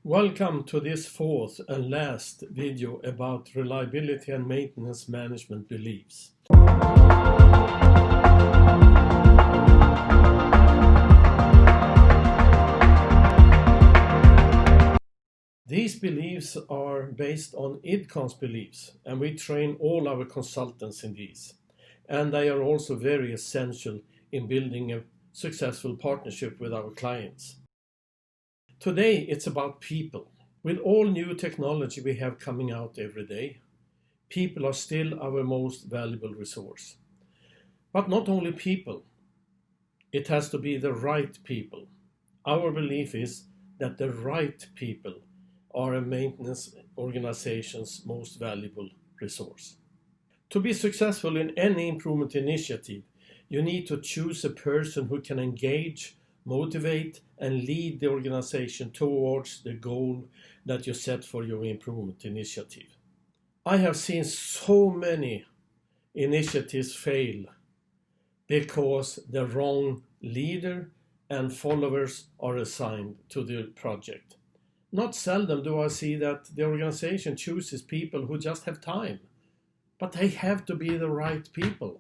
Welcome to this fourth and last video about reliability and maintenance management beliefs. These beliefs are based on IDCON's beliefs, and we train all our consultants in these. And they are also very essential in building a successful partnership with our clients. Today it's about people. With all new technology we have coming out every day, people are still our most valuable resource. But not only people, it has to be the right people. Our belief is that the right people are a maintenance organization's most valuable resource. To be successful in any improvement initiative, you need to choose a person who can engage, motivate and lead the organization towards the goal that you set for your improvement initiative. I have seen so many initiatives fail because the wrong leader and followers are assigned to the project. Not seldom do I see that the organization chooses people who just have time, but they have to be the right people.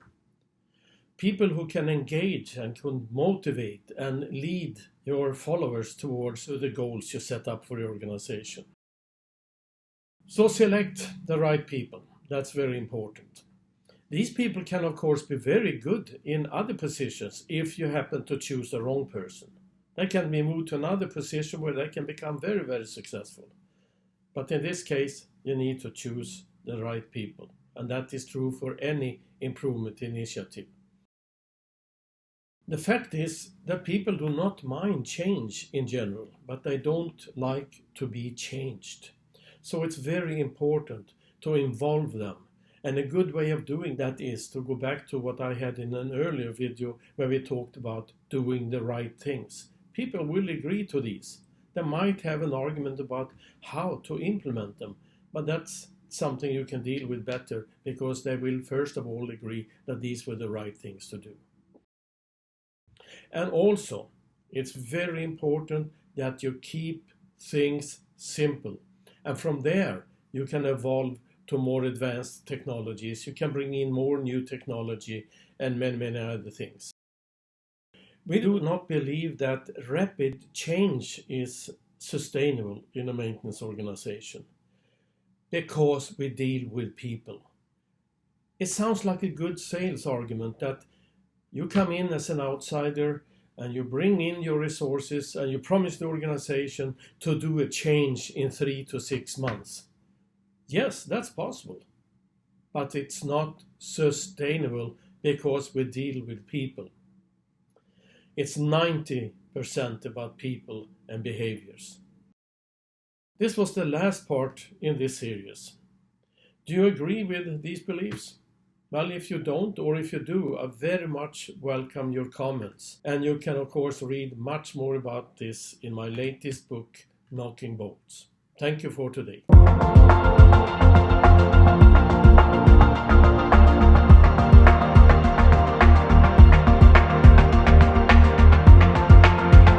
People who can engage and can motivate and lead your followers towards the goals you set up for your organization. So select the right people. That's very important. These people can of course be very good in other positions if you happen to choose the wrong person. They can be moved to another position where they can become very, very successful. But in this case, you need to choose the right people. And that is true for any improvement initiative. The fact is that people do not mind change in general, but they don't like to be changed. So it's very important to involve them. And a good way of doing that is to go back to what I had in an earlier video where we talked about doing the right things. People will agree to these. They might have an argument about how to implement them, but that's something you can deal with better because they will first of all agree that these were the right things to do. And also, it's very important that you keep things simple. And from there, you can evolve to more advanced technologies. You can bring in more new technology and many, many other things. We do not believe that rapid change is sustainable in a maintenance organization because we deal with people. It sounds like a good sales argument that you come in as an outsider and you bring in your resources and you promise the organization to do a change in 3 to 6 months. Yes, that's possible, but it's not sustainable because we deal with people. It's 90% about people and behaviors. This was the last part in this series. Do you agree with these beliefs? Well, if you don't, or if you do, I very much welcome your comments. And you can, of course, read much more about this in my latest book, Knocking Bolts. Thank you for today.